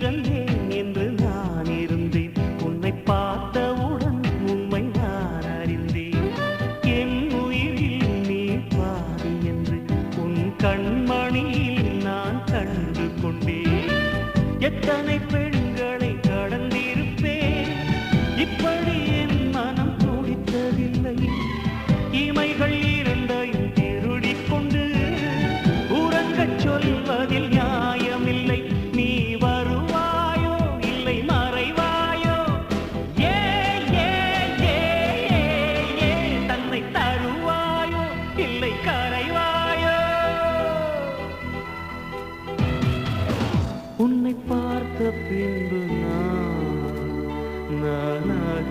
பிறந்தேன் என்று நான் இருந்தேன். உன்னை பார்த்தவுடன் உண்மை நான் அறிந்தேன். என் உயிரில் நீ பாதி என்று உன் கண்மணியில் நான் கண்டு கொண்டேன். எத்தனை பெண்களை கடந்திருப்பேன், இப்படி என் மனம் துடித்ததில்லை. இமைகள் இரண்டையும் திருடிக் கொண்டு உறங்கச் சொல்வதில் நியாயமில்லை. நீ வருவாயோ இல்லை மறைவாயோ? ஏ ஏ ஏ ஏ தன்னை தருவாயோ இல்லை கரைவாயோ? உன்னை பார்த்த பின்பு நானாக